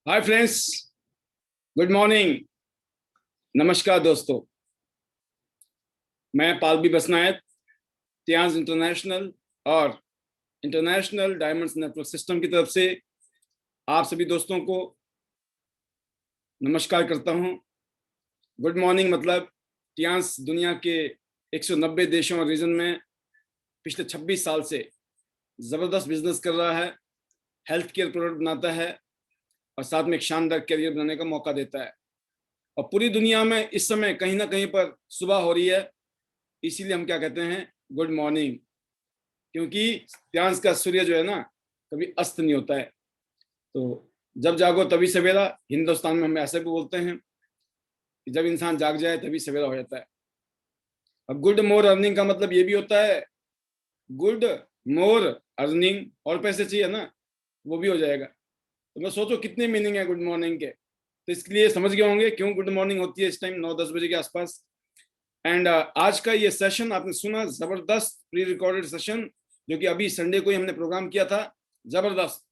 Hi friends, good morning, नमस्कार दोस्तों। मैं पालबी बसनायत, तियांज इंटरनेशनल और इंटरनेशनल डायमंड्स नेटवर्क सिस्टम की तरफ से आप सभी दोस्तों को नमस्कार करता हूं। गुड मॉर्निंग मतलब तियांज दुनिया के 190 देशों और रीजन में पिछले 26 साल से ज़बरदस्त बिजनेस कर रहा है, हेल्थ केयर प्रोडक्ट बनाता है और साथ में एक शानदार करियर बनाने का मौका देता है। और पूरी दुनिया में इस समय कहीं ना कहीं पर सुबह हो रही है, इसीलिए हम क्या कहते हैं, गुड मॉर्निंग। क्योंकि तियांज का सूर्य जो है ना, कभी अस्त नहीं होता है। तो जब जागो तभी सवेरा, हिंदुस्तान में हम ऐसे भी बोलते हैं कि जब इंसान जाग जाए तभी सवेरा हो जाता है। अब गुड मोर अर्निंग का मतलब ये भी होता है, गुड मोर अर्निंग, और पैसे चाहिए ना, वो भी हो जाएगा। तो मैं सोचो कितने मीनिंग है गुड मॉर्निंग के। तो इसके लिए समझ गए होंगे क्यों गुड मॉर्निंग होती है इस टाइम 9-10 बजे के आसपास। एंड आज का ये सेशन आपने सुना, जबरदस्त प्री रिकॉर्डेड सेशन, जो कि अभी संडे को ही हमने प्रोग्राम किया था। जबरदस्त,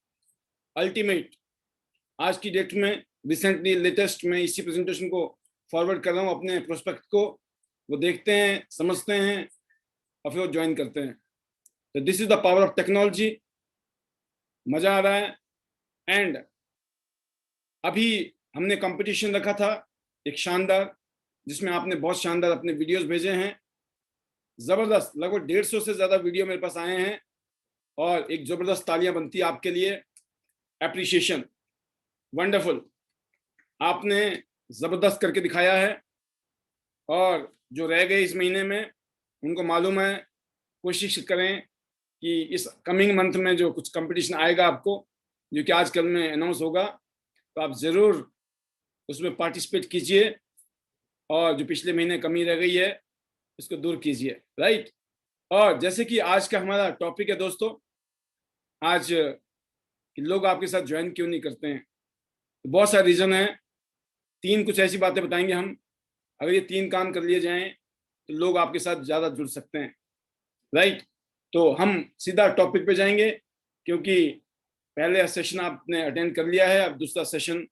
अल्टीमेट। आज की डेट में रिसेंटली लेटेस्ट में इसी प्रेजेंटेशन को फॉरवर्ड कर रहा हूँ अपने प्रोस्पेक्ट को। वो देखते हैं, समझते हैं और फिर वो ज्वाइन करते हैं। तो this is the power of technology. मजा आ रहा है। एंड अभी हमने कंपटीशन रखा था एक शानदार, जिसमें आपने बहुत शानदार अपने वीडियोस भेजे हैं। जबरदस्त, लगभग 150 से ज्यादा वीडियो मेरे पास आए हैं और एक जबरदस्त तालियां बनती है आपके लिए। एप्रिशिएशन, वंडरफुल, आपने जबरदस्त करके दिखाया है। और जो रह गए इस महीने में, उनको मालूम है, कोशिश करें कि इस कमिंग मंथ में जो कुछ कंपटीशन आएगा आपको, जो कि आज कल में अनाउंस होगा, तो आप जरूर उसमें पार्टिसिपेट कीजिए और जो पिछले महीने कमी रह गई है उसको दूर कीजिए, राइट। और जैसे कि आज का हमारा टॉपिक है दोस्तों, आज कि लोग आपके साथ ज्वाइन क्यों नहीं करते हैं, तो बहुत सारे रीजन है। 3 कुछ ऐसी बातें बताएंगे हम। अगर ये 3 काम कर लिए जाएं तो लोग आपके साथ ज्यादा जुड़ सकते हैं, राइट। तो हम सीधा टॉपिक पे जाएंगे, क्योंकि पहले सेशन आपने अटेंड कर लिया है। अब दूसरा सेशन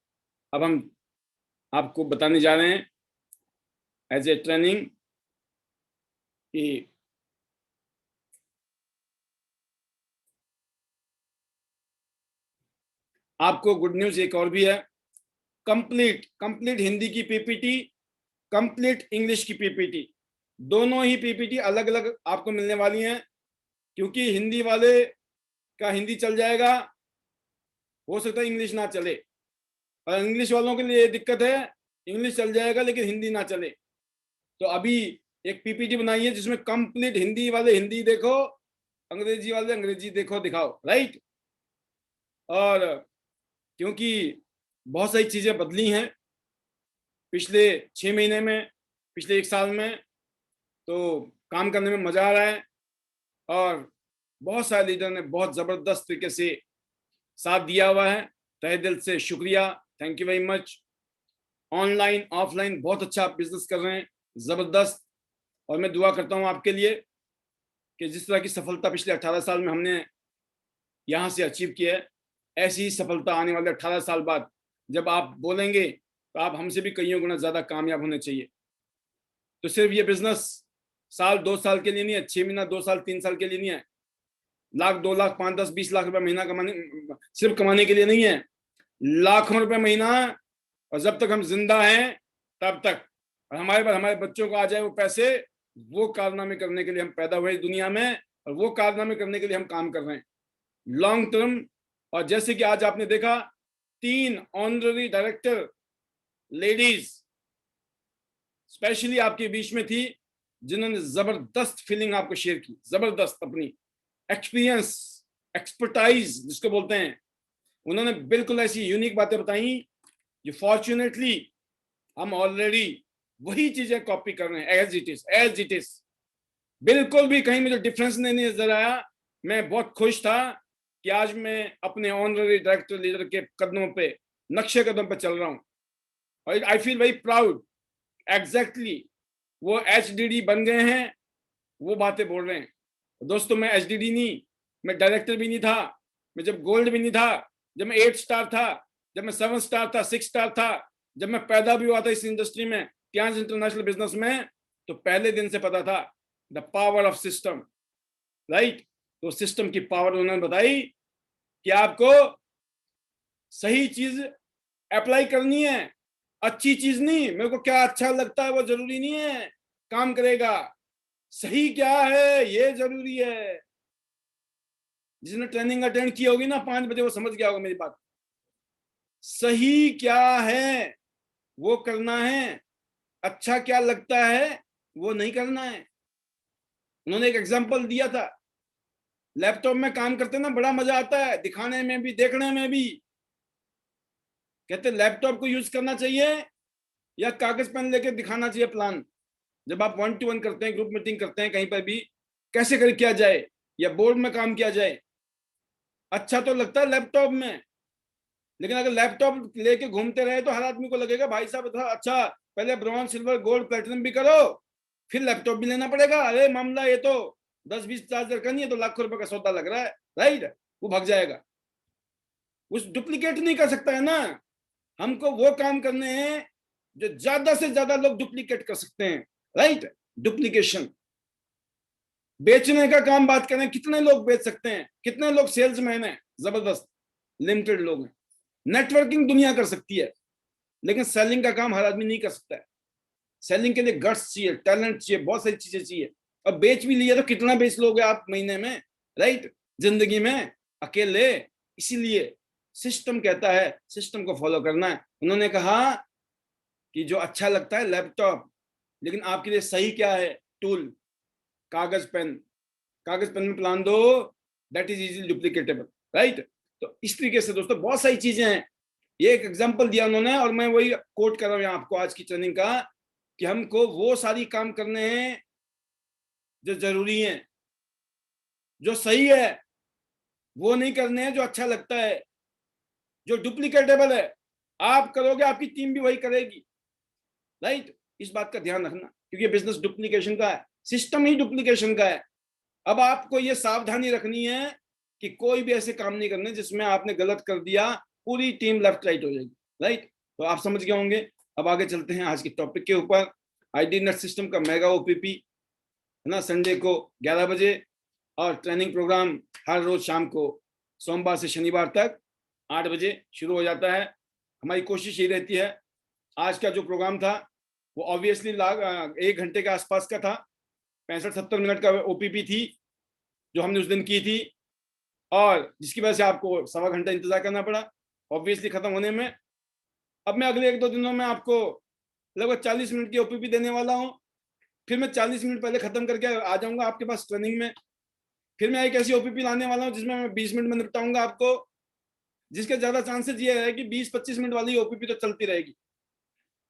अब हम आपको बताने जा रहे हैं एज ए ट्रेनिंग कि आपको गुड न्यूज एक और भी है। कंप्लीट हिंदी की पीपीटी, कंप्लीट इंग्लिश की पीपीटी, दोनों ही पीपीटी अलग अलग आपको मिलने वाली हैं। क्योंकि हिंदी वाले का हिंदी चल जाएगा, हो सकता है इंग्लिश ना चले, और इंग्लिश वालों के लिए दिक्कत है, इंग्लिश चल जाएगा लेकिन हिंदी ना चले। तो अभी एक पीपीटी बनाई है जिसमें कंप्लीट हिंदी वाले हिंदी देखो, अंग्रेजी वाले अंग्रेजी देखो, दिखाओ, राइट। और क्योंकि बहुत सारी चीजें बदली हैं पिछले 6 महीने में, पिछले 1 साल में, तो काम करने में मजा आ रहा है। और बहुत सारे लीडर ने बहुत जबरदस्त तरीके से साथ दिया हुआ है, तहे दिल से शुक्रिया, thank you very much. Online offline बहुत अच्छा आप बिजनेस कर रहे हैं, जबरदस्त। और मैं दुआ करता हूं आपके लिए कि जिस तरह की सफलता पिछले 18 साल में हमने यहाँ से अचीव किया है, ऐसी ही सफलता आने वाले 18 साल बाद जब आप बोलेंगे तो आप हमसे भी कईयों गुना ज्यादा कामयाब होने चाहिए। तो सिर्फ ये बिजनेस साल 2 साल के लिए नहीं है, 6 महीना 2 साल 3 साल के लिए नहीं है, लाख 2 लाख 5 10 20 लाख रुपए महीना कमाने, सिर्फ कमाने के लिए नहीं है, लाखों रुपए महीना। और जब तक हम जिंदा हैं तब तक, और हमारे पास हमारे बच्चों को आ जाए वो पैसे, वो कारनामे करने के लिए हम पैदा हुए इस दुनिया में, और वो कारनामे करने के लिए हम काम कर रहे हैं लॉन्ग टर्म। और जैसे कि आज आपने देखा, 3 ऑनररी डायरेक्टर लेडीज स्पेशली आपके बीच में थी, जिन्होंने जबरदस्त फीलिंग आपको शेयर की, जबरदस्त अपनी एक्सपीरियंस, एक्सपर्टाइज जिसको बोलते हैं, उन्होंने बिल्कुल ऐसी यूनिक बातें बताई जो फॉर्चुनेटली हम ऑलरेडी वही चीजें कॉपी कर रहे हैं, as it is, as it is. बिल्कुल भी कहीं मुझे डिफरेंस नहीं नजर आया। मैं बहुत खुश था कि आज मैं अपने ऑनररी डायरेक्टर लीडर के कदमों पे, नक्शे कदम पे चल रहा हूं, और I feel very proud. Exactly वो एचडीडी बन गए हैं, वो बातें बोल रहे हैं। दोस्तों मैं एचडीडी नहीं, मैं डायरेक्टर भी नहीं था, मैं जब गोल्ड भी नहीं था, जब मैं 8 स्टार था, जब मैं 7 स्टार था, 6 स्टार था, जब मैं पैदा भी हुआ था इस इंडस्ट्री में, टियांस इंटरनेशनल बिजनेस में, तो पहले दिन से पता था the power of system, right. तो सिस्टम की पावर उन्होंने बताई कि आपको सही चीज अप्लाई करनी है, अच्छी चीज नहीं। मेरे को क्या अच्छा लगता है वो जरूरी नहीं है काम करेगा, सही क्या है ये जरूरी है। जिसने ट्रेनिंग अटेंड की होगी ना 5 बजे, वो समझ गया होगा मेरी बात। सही क्या है वो करना है, अच्छा क्या लगता है वो नहीं करना है। उन्होंने एक एग्जांपल दिया था, लैपटॉप में काम करते ना बड़ा मजा आता है, दिखाने में भी देखने में भी। कहते लैपटॉप को यूज करना चाहिए या कागज पेन लेके दिखाना चाहिए प्लान। जब आप 1-to-1 करते हैं, ग्रुप मीटिंग करते हैं, कहीं पर भी कैसे कर किया जाए या बोर्ड में काम किया जाए, अच्छा तो लगता है लैपटॉप में। लेकिन अगर लैपटॉप लेके घूमते रहे तो हर आदमी को लगेगा भाई साहब अच्छा पहले ब्रॉन्ज, सिल्वर, गोल्ड, प्लेटिनम भी करो, फिर लैपटॉप भी लेना पड़ेगा। अरे मामला ये तो 10-20 हजार का नहीं है, तो लाखों रुपए का सौदा लग रहा है, राइट। वो भाग जाएगा, उस डुप्लीकेट नहीं कर सकता है ना। हमको वो काम करने हैं जो ज्यादा से ज्यादा लोग डुप्लीकेट कर सकते हैं, राइट। डुप्लीकेशन, बेचने का काम बात करें, कितने लोग बेच सकते हैं, कितने लोग सेल्समैन हैं, जबरदस्त लिमिटेड लोग हैं। नेटवर्किंग दुनिया कर सकती है, लेकिन सेलिंग का काम हर आदमी नहीं कर सकता है। सेलिंग के लिए गट्स चाहिए, टैलेंट चाहिए, बहुत सारी चीजें चाहिए। और बेच भी लिया तो कितना बेच लोगे आप महीने में, राइट, जिंदगी में अकेले। इसीलिए सिस्टम कहता है सिस्टम को फॉलो करना है। उन्होंने कहा कि जो अच्छा लगता है लैपटॉप, लेकिन आपके लिए सही क्या है, टूल, कागज पेन। कागज पेन में प्लान दो, दैट इज इजीली डुप्लीकेटेबल, राइट। तो इस तरीके से दोस्तों बहुत सारी चीजें हैं। ये एक एग्जांपल दिया उन्होंने और मैं वही कोट कर रहा हूं आपको आज की ट्रेनिंग का, कि हमको वो सारी काम करने हैं जो जरूरी हैं, जो सही है, वो नहीं करने हैं जो अच्छा लगता है, जो डुप्लीकेटेबल है। आप करोगे, आपकी टीम भी वही करेगी, राइट। इस बात का ध्यान रखना, क्योंकि बिजनेस डुप्लीकेशन का है, सिस्टम ही डुप्लीकेशन का है। अब आपको ये सावधानी रखनी है कि कोई भी ऐसे काम नहीं करने जिसमें आपने गलत कर दिया, पूरी टीम लेफ्ट राइट हो जाएगी, राइट। तो आप समझ गए होंगे। अब आगे चलते हैं आज के टॉपिक के ऊपर। आईडी नेट सिस्टम का मेगा ओपीपी है ना, संडे को 11 बजे, और ट्रेनिंग प्रोग्राम हर रोज शाम को सोमवार से शनिवार तक 8 बजे शुरू हो जाता है। हमारी कोशिश ये रहती है, आज का जो प्रोग्राम था वो ऑब्वियसली 1 घंटे के आसपास का था, 65-70 मिनट का ओपीपी थी जो हमने उस दिन की थी, और जिसकी वजह से आपको 1.25 घंटा इंतजार करना पड़ा ऑब्वियसली खत्म होने में। अब मैं अगले 1-2 दिनों में आपको लगभग 40 मिनट की ओपीपी देने वाला हूँ। फिर मैं 40 मिनट पहले खत्म करके आ जाऊंगा आपके पास ट्रेनिंग में। फिर मैं एक ऐसी ओपीपी लाने वाला हूँ जिसमें मैं 20 मिनट में निपटाऊंगा आपको, जिसके ज्यादा चांसेस ये है कि 20-25 मिनट वाली ओपीपी तो चलती रहेगी।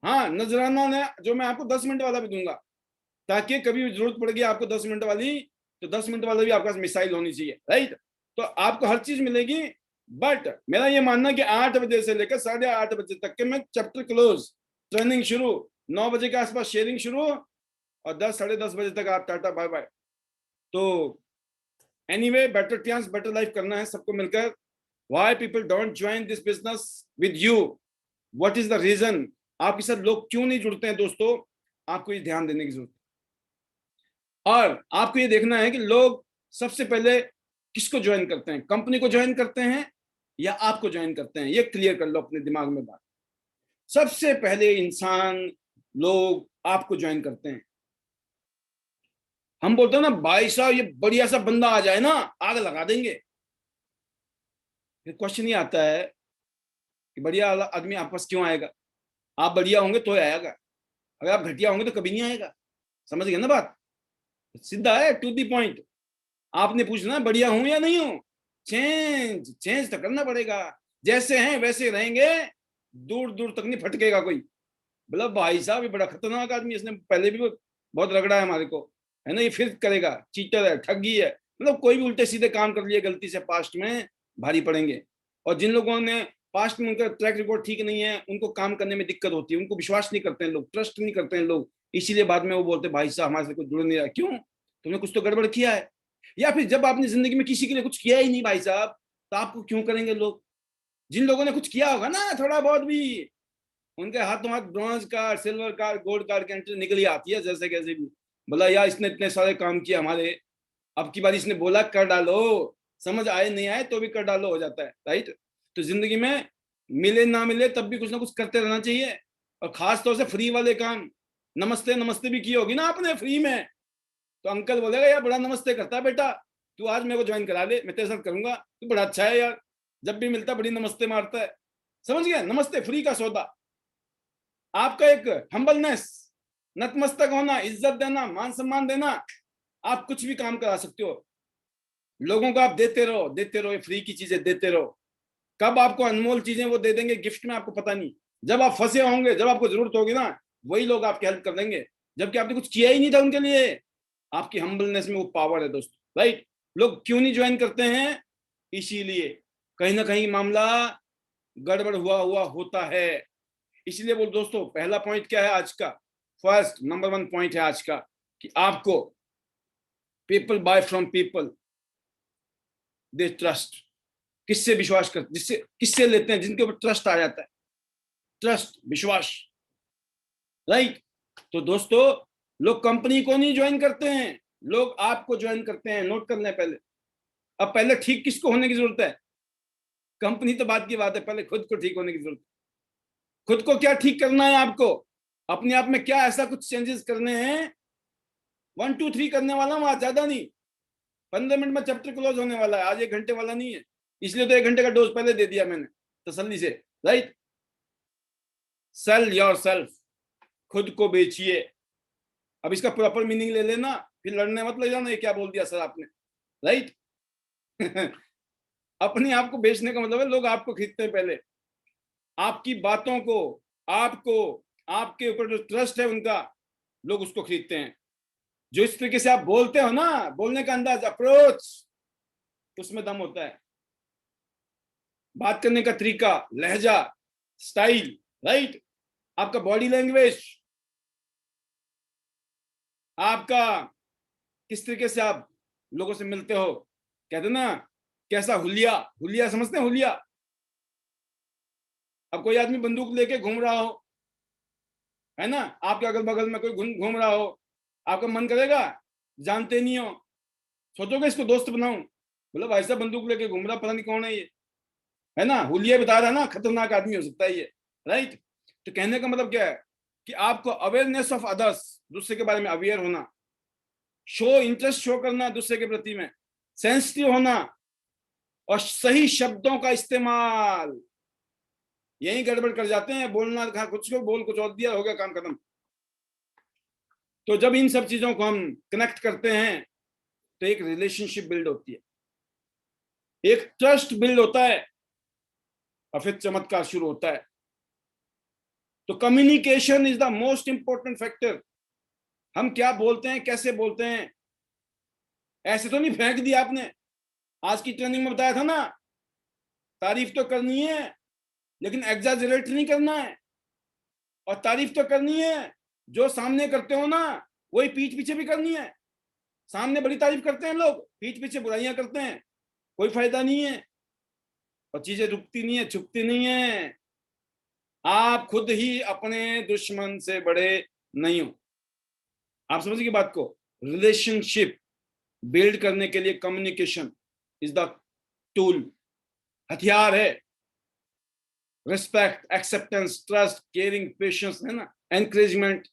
हाँ, नजराना ने जो मैं आपको 10 मिनट वाला भी दूंगा, ताकि कभी जरूरत पड़ेगी आपको 10 मिनट वाली, तो 10 मिनट वाला भी आपके पास मिसाइल होनी चाहिए, राइट। तो आपको हर चीज मिलेगी, बट मेरा ये मानना कि 8 बजे से लेकर 8:30 बजे तक के मैं चैप्टर क्लोज, ट्रेनिंग शुरू, 9 बजे के आसपास शेयरिंग शुरू, और 10-10:30 बजे तक आप टाटा बाय बाय। तो anyway, better chance better life करना है सबको मिलकर। Why people don't join this business with you, what is the reason, आपके साथ लोग क्यों नहीं जुड़ते हैं दोस्तों, आपको ये ध्यान देने की जरूरत है। और आपको ये देखना है कि लोग सबसे पहले किसको ज्वाइन करते हैं, कंपनी को ज्वाइन करते हैं या आपको ज्वाइन करते हैं, ये क्लियर कर लो अपने दिमाग में बात। सबसे पहले इंसान, लोग आपको ज्वाइन करते हैं। हम बोलते हैं ना भाई साहब ये बढ़िया सा बंदा आ जाए ना, आग लगा देंगे। फिर क्वेश्चन ये आता है कि बढ़िया आदमी आपके पास क्यों आएगा, आप बढ़िया होंगे तो आएगा, अगर आप घटिया होंगे तो कभी नहीं आएगा। समझ गए ना बात, सीधा है, टू दी पॉइंट। आपने पूछना बढ़िया हूं या नहीं हूं, चेंज चेंज तो करना पड़ेगा। जैसे हैं वैसे रहेंगे, दूर दूर तक नहीं फटकेगा कोई। मतलब भाई साहब ये बड़ा खतरनाक आदमी, इसने पहले भी बहुत रगड़ा है हमारे को, है ना, ये फिर करेगा, चीटर है, ठगी है, मतलब कोई भी उल्टे सीधे काम कर लिए गलती से पास्ट में, भारी पड़ेंगे। और जिन लोगों ने पास्ट में उनका ट्रैक रिकॉर्ड ठीक नहीं है, उनको काम करने में दिक्कत होती है, उनको विश्वास नहीं करते हैं लोग, ट्रस्ट नहीं करते हैं लोग, इसीलिए बाद में वो बोलते हैं भाई साहब हमारे से कुछ जुड़ नहीं रहा। क्यों, तुमने कुछ तो गड़बड़ किया है। या फिर जब आपने जिंदगी में किसी के लिए कुछ किया ही नहीं भाई साहब, तो आपको क्यों करेंगे लोग। जिन लोगों ने कुछ किया होगा ना थोड़ा बहुत भी, उनके हाथों हाथ bronze card, silver card, gold card की एंट्री निकली आती है जैसे कैसे भी। बोला यार इसने इतने सारे काम किए हमारे, अब की बार इसने बोला कर डालो, समझ आए नहीं आए तो भी कर डालो, हो जाता है। राइट। तो जिंदगी में मिले ना मिले तब भी कुछ ना कुछ करते रहना चाहिए, और खास तौर से फ्री वाले काम। नमस्ते नमस्ते भी की होगी ना आपने फ्री में, तो अंकल बोलेगा यार बड़ा नमस्ते करता है बेटा, तू आज मेरे को ज्वाइन करा ले, मैं तेरे साथ करूंगा, तू बड़ा अच्छा है यार, जब भी मिलता बड़ी नमस्ते मारता है। समझ गया, नमस्ते फ्री का सौदा। आपका एक हम्बलनेस, नतमस्तक होना, इज्जत देना, मान सम्मान देना, आप कुछ भी काम करा सकते हो। लोगों को आप देते रहो, फ्री की चीजें देते रहो। कब आपको अनमोल चीजें वो दे देंगे गिफ्ट में आपको पता नहीं। जब आप फंसे होंगे, जब आपको जरूरत होगी ना, वही लोग आपकी हेल्प कर देंगे, जबकि आपने कुछ किया ही नहीं था उनके लिए। आपकी हम्बलनेस में वो पावर है दोस्तों। राइट। लोग क्यों नहीं ज्वाइन करते हैं? इसीलिए कहीं ना कहीं मामला गड़बड़ हुआ हुआ होता है। इसलिए बोल दोस्तों, पहला पॉइंट क्या है आज का? फर्स्ट नंबर 1 पॉइंट है आज का कि आपको people buy from people they trust. किससे विश्वास करते, जिससे किससे लेते हैं, जिनके ऊपर ट्रस्ट आ जाता है, ट्रस्ट, विश्वास। राइट। तो दोस्तों, लोग कंपनी को नहीं ज्वाइन करते हैं, लोग आपको ज्वाइन करते हैं। नोट कर लें पहले। अब पहले ठीक किसको होने की जरूरत है? कंपनी तो बात की बात है, पहले खुद को ठीक होने की जरूरत है। खुद को क्या ठीक करना है आपको? अपने आप में क्या ऐसा कुछ चेंजेस करने हैं? 1 2 3 करने वाला हूं आज, ज्यादा नहीं। 15 मिनट में चैप्टर क्लोज होने वाला है, आज 1 घंटे वाला नहीं है। इसलिए तो 1 घंटे का डोज पहले दे दिया मैंने तसल्ली से। राइट। सेल योर सेल्फ, खुद को बेचिए। अब इसका प्रॉपर मीनिंग ले लेना, फिर लड़ने मत ले जाना ये क्या बोल दिया सर आपने। राइट। अपने आप को बेचने का मतलब है लोग आपको खरीदते हैं पहले, आपकी बातों को, आपको, आपके ऊपर जो ट्रस्ट है उनका, लोग उसको खरीदते हैं। जो इस तरीके से आप बोलते हो ना, बोलने का अंदाज, अप्रोच, उसमें दम होता है। बात करने का तरीका, लहजा, स्टाइल। राइट। आपका बॉडी लैंग्वेज, आपका किस तरीके से आप लोगों से मिलते हो, कहते ना कैसा हुलिया, हुलिया समझते हैं? हुलिया। अब कोई आदमी बंदूक लेके घूम रहा हो, है ना, आपके अगल बगल में कोई घूम रहा हो, आपका मन करेगा, जानते नहीं हो, सोचोगे इसको दोस्त बनाऊं? बोला भाई साहब बंदूक लेके घूम रहा, पता नहीं कौन है ये, है ना, हुलिया बता रहा है ना, खतरनाक आदमी हो सकता है ये। राइट। तो कहने का मतलब क्या है कि आपको अवेयरनेस ऑफ अदर्स, दूसरे के बारे में अवेयर होना, शो इंटरेस्ट शो करना दूसरे के प्रति में, सेंसिटिव होना, और सही शब्दों का इस्तेमाल। यही गड़बड़ कर जाते हैं, बोलना था कुछ को, बोल कुछ और दिया, हो गया काम खत्म। तो जब इन सब चीजों को हम कनेक्ट करते हैं तो एक रिलेशनशिप बिल्ड होती है, एक ट्रस्ट बिल्ड होता है, और फिर चमत्कार शुरू होता है। तो communication is the most important factor. हम क्या बोलते हैं, कैसे बोलते हैं, ऐसे तो नहीं फेंक दिया आपने। आज की ट्रेनिंग में बताया था ना, तारीफ तो करनी है लेकिन एग्जैजरेट नहीं करना है। और तारीफ तो करनी है, जो सामने करते हो ना वही पीठ पीछे भी करनी है। सामने बड़ी तारीफ करते हैं लोग, पीठ पीछे बुराइयां करते हैं, कोई फायदा नहीं है, और चीजें रुकती नहीं है, छुपती नहीं है। आप खुद ही अपने दुश्मन से बड़े नहीं हो। आप समझिए बात को। रिलेशनशिप बिल्ड करने के लिए कम्युनिकेशन इज द टूल, हथियार है। Respect, acceptance, trust, caring, patience, है ना, एनकरेजमेंट,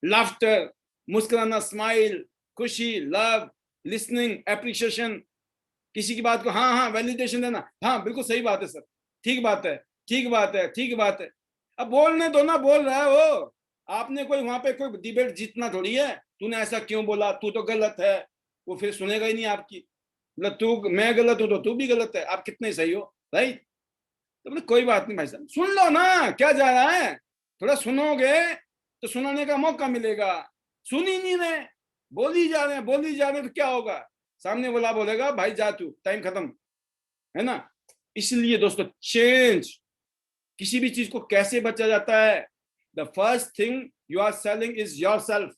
लाफ्टर, मुस्कुराना, स्माइल, खुशी, लव, लिसनिंग, एप्रिशिएशन, किसी की बात को हाँ हाँ वैलिडेशन देना, हाँ बिल्कुल सही बात है सर, ठीक बात है, ठीक बात है, ठीक बात है। अब बोलने दो ना, बोल रहा है वो। आपने कोई वहां पे कोई डिबेट जीतना थोड़ी है, तूने ऐसा क्यों बोला, तू तो गलत है, वो फिर सुनेगा ही नहीं आपकी। मतलब तू, मैं गलत हूं तो तू भी गलत है, आप कितने सही हो। राइट। तो बोले कोई बात नहीं भाई साहब, सुन लो ना, क्या जा रहा है, थोड़ा सुनोगे तो सुनाने का मौका मिलेगा। सुन ही नहीं रहे, बोल ही जा रहे हैं, बोल ही जा रहे हैं, तो क्या होगा? सामने वाला बोलेगा भाई जा तू, टाइम खत्म, है ना। इसलिए दोस्तों, चेंज, किसी भी चीज को कैसे बचा जाता है? The first thing you are selling is yourself.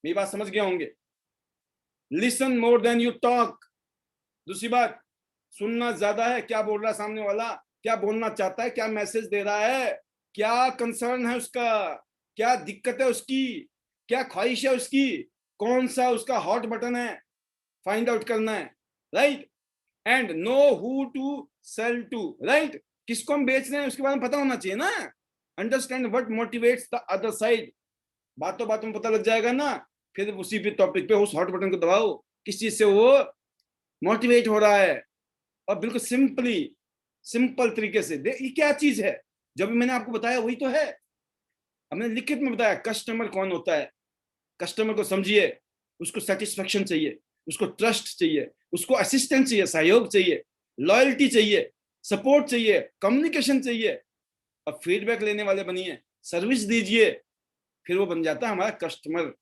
मेरी बात समझ गए होंगे। Listen more than you talk. दूसरी बात, सुनना ज्यादा है क्या बोल रहा है सामने वाला, क्या बोलना चाहता है, क्या मैसेज दे रहा है, क्या कंसर्न है उसका, क्या दिक्कत है उसकी, क्या ख्वाहिश है उसकी, कौन सा उसका हॉट बटन है, फाइंड आउट करना है, right. And know who to sell to, right. किसको हम बेच रहे हैं उसके बारे में पता होना चाहिए ना। Understand what motivates the other side, बातों बातों में पता लग जाएगा ना। फिर उसी पे टॉपिक पे उस हॉट बटन को दबाओ, किस चीज से वो मोटिवेट हो रहा है, और बिल्कुल सिंपल तरीके से ये क्या चीज है जो भी मैंने आपको बताया वही तो है। अब मैंने लिखित में बताया कस्टमर कौन होता है। कस्टमर को समझिए, उसको सेटिस्फेक्शन चाहिए, उसको ट्रस्ट चाहिए, उसको असिस्टेंस चाहिए, सहयोग चाहिए, लॉयल्टी चाहिए, सपोर्ट चाहिए, कम्युनिकेशन चाहिए, और फीडबैक लेने वाले बनिए, सर्विस दीजिए, फिर वो बन जाता है हमारा कस्टमर,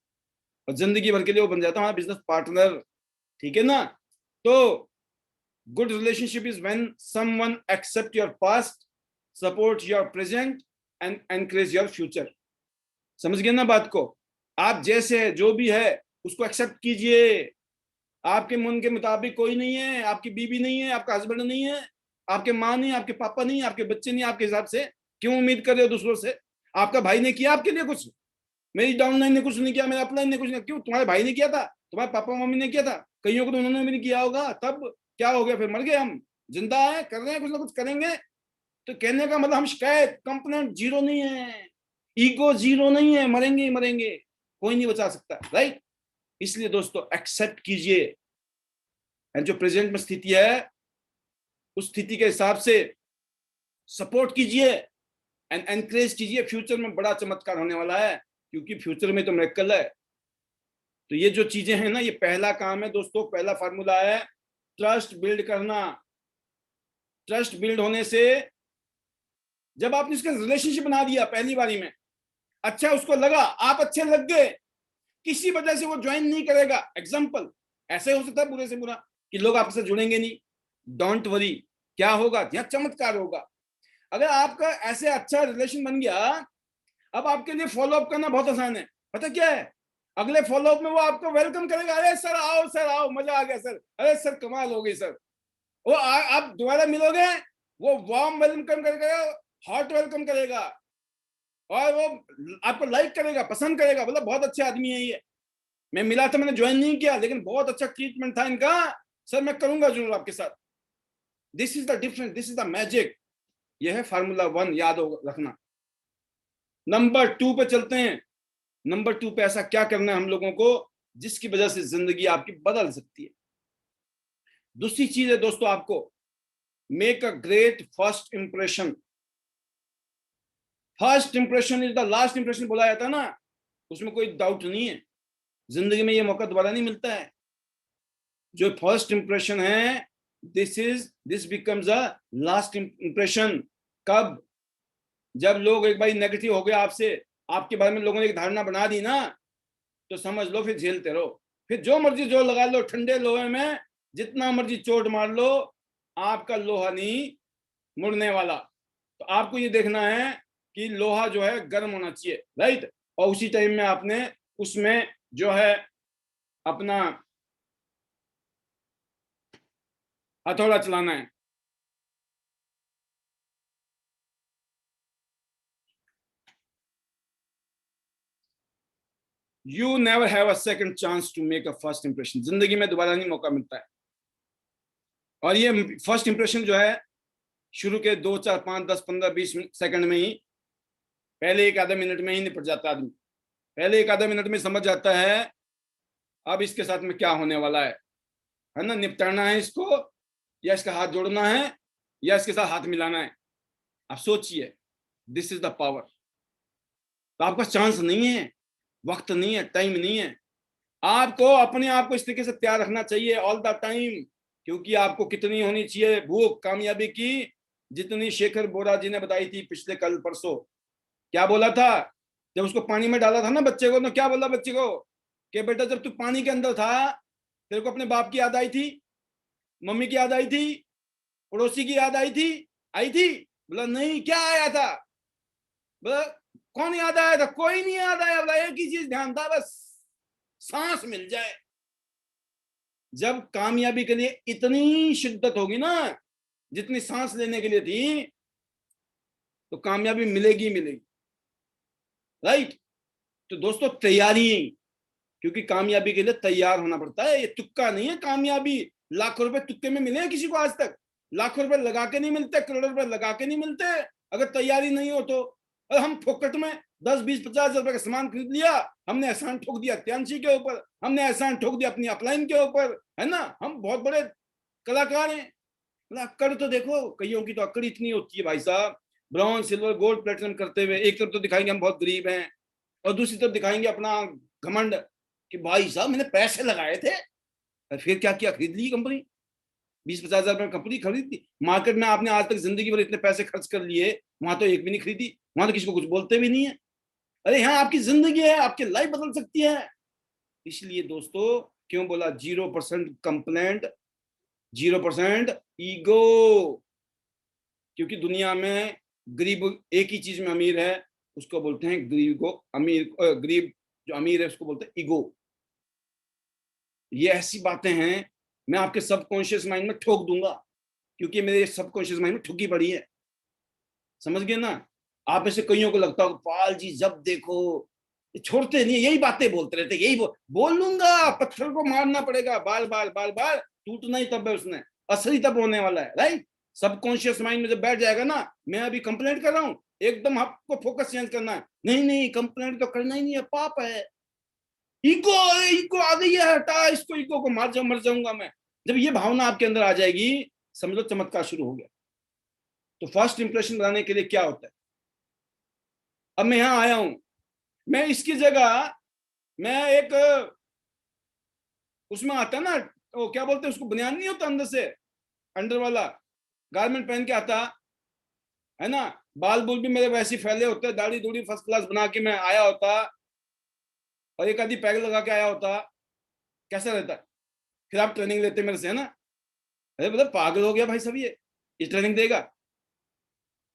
और जिंदगी भर के लिए वो बन जाता है हमारा बिजनेस पार्टनर। ठीक है ना। तो good relationship is when someone accept your past, support your present and encourage your future. समझ गए ना बात को। आप जैसे जो भी है उसको एक्सेप्ट कीजिए। आपके मन के मुताबिक कोई नहीं है, आपकी बीवी नहीं है, आपका हस्बैंड नहीं है, आपके माँ नहीं, आपके पापा नहीं, आपके बच्चे नहीं। आपके हिसाब से क्यों उम्मीद कर रहे हो दूसरों से। आपका भाई ने किया आपके लिए कुछ, मेरी डाउनलाइन ने कुछ नहीं किया, मेरा अपलाइन ने कुछ नहीं। क्यों, तुम्हारे भाई ने किया था, तुम्हारे पापा मम्मी ने किया था, कईयों को तो उन्होंने भी नहीं किया होगा। तब क्या हो गया, फिर मर गए हम। जिंदा है, कर रहे हैं, कुछ ना कुछ करेंगे। तो कहने का मतलब हम शिकायत कंपोनेंट जीरो नहीं है, ईगो जीरो नहीं है, मरेंगे ही मरेंगे, कोई नहीं बचा सकता, राइट। इसलिए दोस्तों एक्सेप्ट कीजिए, जो प्रेजेंट में स्थिति है उस स्थिति के हिसाब से सपोर्ट कीजिए एंड एनकरेज कीजिए। फ्यूचर में बड़ा चमत्कार होने वाला है, क्योंकि फ्यूचर में तो मिरेकल है। तो ये जो चीजें हैं ना, ये पहला काम है दोस्तों, पहला फार्मूला है ट्रस्ट बिल्ड करना। ट्रस्ट बिल्ड होने से, जब आपने इसका रिलेशनशिप बना दिया पहली बारी में, अच्छा उसको लगा, आप अच्छे लग गए, किसी वजह से वो ज्वाइन नहीं करेगा, एग्जाम्पल ऐसे हो सकता है बुरे से बुरा कि लोग आपसे जुड़ेंगे नहीं, डोंट वरी, क्या होगा, यह चमत्कार होगा। अगर आपका ऐसे अच्छा रिलेशन बन गया, अब आपके लिए फॉलो अप करना बहुत आसान है। पता क्या है, अगले फॉलो अप में वो आपको वेलकम करेगा, अरे सर आओ, मजा आ गया सर, अरे सर कमाल हो गई सर। वो आप दोबारा मिलोगे, वो वार्म वेलकम करेगा, हॉट वेलकम करेगा, और वो आपको लाइक करेगा, पसंद करेगा, मतलब बहुत अच्छे आदमी है ये। मैं मिला था, मैंने ज्वाइन नहीं किया, लेकिन बहुत अच्छा ट्रीटमेंट था इनका, सर मैं करूंगा जरूर आपके साथ। This is the difference, this is the magic. यह है फार्मूला 1, याद रखना। नंबर 2 पे चलते हैं। नंबर 2 पे ऐसा क्या करना है हम लोगों को जिसकी वजह से जिंदगी आपकी बदल सकती है। दूसरी चीज है दोस्तों, आपको make a great first impression. First impression is the last impression बोला जाता है ना, उसमें कोई डाउट नहीं है। जिंदगी में ये मौका दोबारा नहीं मिलता है। जो फर्स्ट इंप्रेशन है, this becomes a last impression. कब, जब लोग एक बार नेगेटिव हो गया आपसे, आपके बारे में लोगों ने एक धारणा बना दी ना, तो समझ लो फिर झेलते रहो, फिर जो मर्जी जोर लगा लो, ठंडे लोहे में जितना मर्जी चोट मार लो, आपका लोहा नहीं मुड़ने वाला। तो आपको ये देखना है कि लोहा जो है गर्म होना चाहिए, राइट। और उसी टाइम में आपने उसमें जो है अपना हथौड़ा चलाना है। You never have a second chance to make a first impression. जिंदगी में दोबारा नहीं मौका मिलता है। और ये फर्स्ट इंप्रेशन जो है, शुरू के 2, 4, 5, 10, 15, 20 सेकंड में ही, पहले एक आधा मिनट में ही निपट जाता है आदमी। पहले एक आधा मिनट में समझ जाता है अब इसके साथ में क्या होने वाला है ना, निपटाना है इसको, या इसका हाथ जोड़ना है, या इसके साथ हाथ मिलाना है। आप सोचिए, दिस इज द पावर। तो आपका चांस नहीं है, वक्त नहीं है, टाइम नहीं है। आपको अपने आप को इस तरीके से तैयार रखना चाहिए ऑल द टाइम, क्योंकि आपको कितनी होनी चाहिए भूख कामयाबी की, जितनी शेखर बोरा जी ने बताई थी पिछले कल परसों। क्या बोला था, जब उसको पानी में डाला था ना बच्चे को, तो क्या बोला बच्चे को कि बेटा जब तू पानी के अंदर था, तेरे को अपने बाप की याद आई थी, मम्मी की याद आई थी, पड़ोसी की याद आई थी? बोला नहीं, क्या आया था? बोला कौन याद आया था? कोई नहीं याद आया। बोला एक ही चीज ध्यान था, बस सांस मिल जाए। जब कामयाबी के लिए इतनी शिद्दत होगी ना, जितनी सांस लेने के लिए थी, तो कामयाबी मिलेगी ही मिलेगी, राइट। तो दोस्तों तैयारी, क्योंकि कामयाबी के लिए तैयार होना पड़ता है, ये तुक्का नहीं है कामयाबी। लाखों रुपए तुक्के में मिले हैं किसी को आज तक? लाखों रुपए लगा के नहीं मिलते, करोड़ों रुपए लगा के नहीं मिलते अगर तैयारी नहीं हो तो। और हम फोकट में 10, 20, 50 हज़ार रुपए का सामान खरीद लिया, हमने एहसान ठोक दिया त्यांशी के ऊपर, हमने एहसान ठोक दिया अपनी अपलाइन के ऊपर, है ना। हम बहुत बड़े कलाकार हैं, अक्कड़ तो देखो, कईयों की तो अक्कड़ इतनी होती है भाई साहब, ब्रॉन्ज सिल्वर गोल्ड प्लेटिनम करते हुए एक तरफ तो दिखाएंगे हम बहुत गरीब हैं, और दूसरी तरफ दिखाएंगे अपना घमंड कि भाई साहब मैंने पैसे लगाए थे। और फिर क्या किया? खरीद ली कंपनी, 20, 50 हज़ार रुपए कंपनी खरीद ली। मार्केट में आपने आज तक जिंदगी भर इतने पैसे खर्च कर लिए, वहां तो एक भी नहीं खरीदी, वहां तो किसी को कुछ बोलते भी नहीं है। अरे यहाँ आपकी जिंदगी है, आपकी लाइफ बदल सकती है। इसलिए दोस्तों क्यों बोला 0% कंप्लेंट, 0% ईगो। क्योंकि दुनिया में गरीब एक ही चीज में अमीर है, उसको बोलते हैं गरीब को अमीर, गरीब जो अमीर है उसको बोलते हैं ईगो। ये ऐसी बातें हैं मैं आपके सबकॉन्शियस माइंड में ठोक दूंगा, क्योंकि मेरे सबकॉन्शियस माइंड में ठुकी पड़ी है, समझ गए ना। आप में से कईयों को लगता होगा पाल जी जब देखो ये छोड़ते नहीं, यही बातें बोलते रहते, यही बोल लूंगा, पत्थर को मारना पड़ेगा, बाल बाल बाल बाल टूटना ही तब है, उसने असली तब होने वाला है, राइट। सबकॉन्शियस माइंड में जब बैठ जाएगा ना, मैं अभी कंप्लेंट कर रहा हूँ, एकदम आपको फोकस चेंज करना है, नहीं नहीं कंप्लेंट तो करना ही नहीं है, पाप है। ईगो, ईगो आ गई है, हटा इसको, ईगो को मार जाऊं, मर जाऊंगा मैं। जब ये भावना आपके अंदर आ जाएगी, समझो चमत्कार शुरू हो गया। तो फर्स्ट इंप्रेशन बनाने के लिए क्या होता है? अब मैं यहां आया हूं, मैं इसकी जगह मैं एक उसमें आता है ना, वो क्या बोलते हैं उसको, बनियान नहीं होता अंदर से, अंडर वाला गारमेंट पहन के आता है ना, बाल बुल भी मेरे वैसे फैले होते, दाढ़ी दूढ़ी फर्स्ट क्लास बना के मैं आया होता, और एक आधी पैग लगा के आया होता, कैसा रहता? फिर आप ट्रेनिंग लेते मेरे से, है ना। अरे मतलब पागल हो गया भाई सब, ये ट्रेनिंग देगा?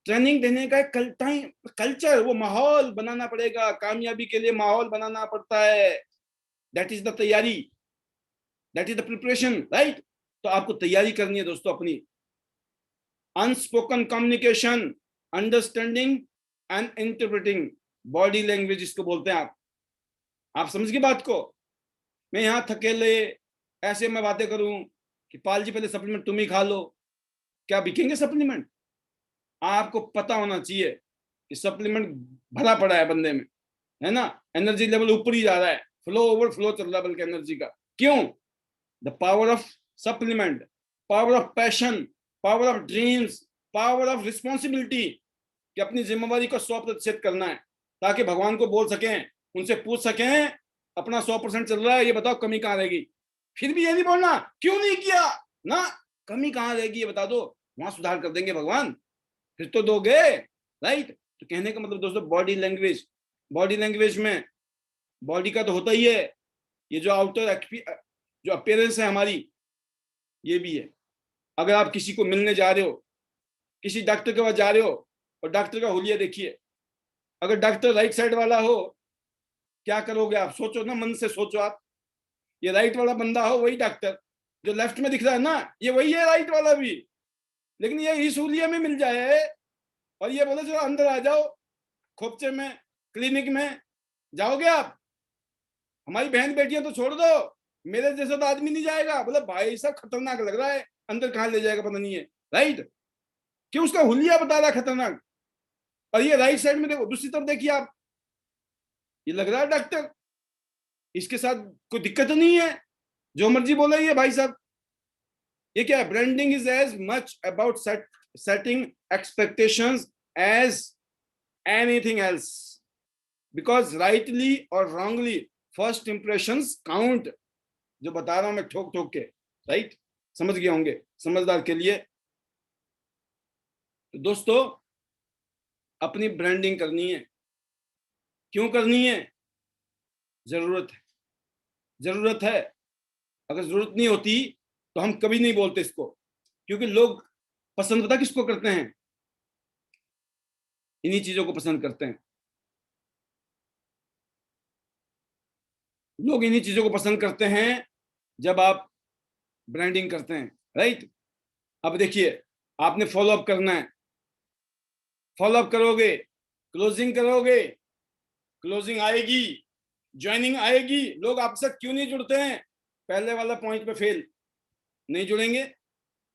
ट्रेनिंग देने का कल्चर, वो माहौल बनाना पड़ेगा, कामयाबी के लिए माहौल बनाना पड़ता है। दैट इज द तैयारी, that is the preparation, right. तो आपको तैयारी करनी है दोस्तों अपनी। Unspoken communication, understanding and interpreting body language इसको बोलते हैं। आप समझ गए बात को। मैं यहाँ थकेले ऐसे मैं बातें करूं कि पाल जी पहले सप्लीमेंट तुम ही खा लो, क्या बिकेंगे सप्लीमेंट? आपको पता होना चाहिए कि सप्लीमेंट भरा पड़ा है बंदे में, है ना, एनर्जी लेवल ऊपर ही जा रहा है, फ्लो ओवर फ्लो चल रहा है बल्कि एनर्जी का। क्यों? The power of supplement, power of passion, power of dreams, power of responsibility, कि अपनी जिम्मेवारी को 100% करना है, ताकि भगवान को बोल सकें, उनसे पूछ सकें अपना 100% चल रहा है, ये बताओ कमी कहाँ रहेगी। फिर भी ये नहीं बोलना क्यों नहीं किया ना, कमी कहाँ रहेगी ये बता दो, वहां सुधार कर देंगे भगवान, फिर तो दोगे, राइट। तो कहने का मतलब दोस्तों बॉडी लैंग्वेज, बॉडी लैंग्वेज में बॉडी का तो होता ही है, ये जो आउटर जो अपीयरेंस है हमारी, ये भी है। अगर आप किसी को मिलने जा रहे हो, किसी डॉक्टर के पास जा रहे हो, और डॉक्टर का हुलिया देखिए, अगर डॉक्टर राइट साइड वाला हो, क्या करोगे आप? सोचो ना, मन से सोचो आप, ये राइट वाला बंदा हो वही डॉक्टर, जो लेफ्ट में दिख रहा है ना ये वही है राइट वाला भी, लेकिन ये इस हुलिया में मिल जाए और ये बोले चलो अंदर आ जाओ, खोपचे में, क्लिनिक में जाओगे आप? हमारी बहन बेटियां तो छोड़ दो, मेरे जैसा तो आदमी नहीं जाएगा, बोले भाई साहब खतरनाक लग रहा है, अंदर कहाँ ले जाएगा पता नहीं है, राइट। क्यों? उसका हुलिया बता रहा है खतरनाक। और ये राइट साइड में देखो, दूसरी तरफ देखिए आप, ये लग रहा है डॉक्टर, इसके साथ कोई दिक्कत नहीं है, जो मर्जी बोला ये भाई साहब। ये क्या है? Branding is as much about setting expectations as anything else, because rightly और रॉन्गली फर्स्ट इंप्रेशंस काउंट। जो बता रहा हूं मैं ठोक ठोक के, राइट, समझ गए होंगे समझदार के लिए। तो दोस्तों अपनी ब्रांडिंग करनी है, क्यों करनी है? जरूरत है, जरूरत है। अगर जरूरत नहीं होती तो हम कभी नहीं बोलते इसको, क्योंकि लोग पसंद पता किसको करते हैं? इन्हीं चीजों को पसंद करते हैं लोग, इन्हीं चीजों को पसंद करते हैं जब आप ब्रांडिंग करते हैं, राइट। अब देखिए आपने फॉलो अप करना है, फॉलोअप करोगे, क्लोजिंग करोगे, क्लोजिंग आएगी, ज्वाइनिंग आएगी। लोग आपसे क्यों नहीं जुड़ते हैं? पहले वाला पॉइंट पे फेल, नहीं जुड़ेंगे।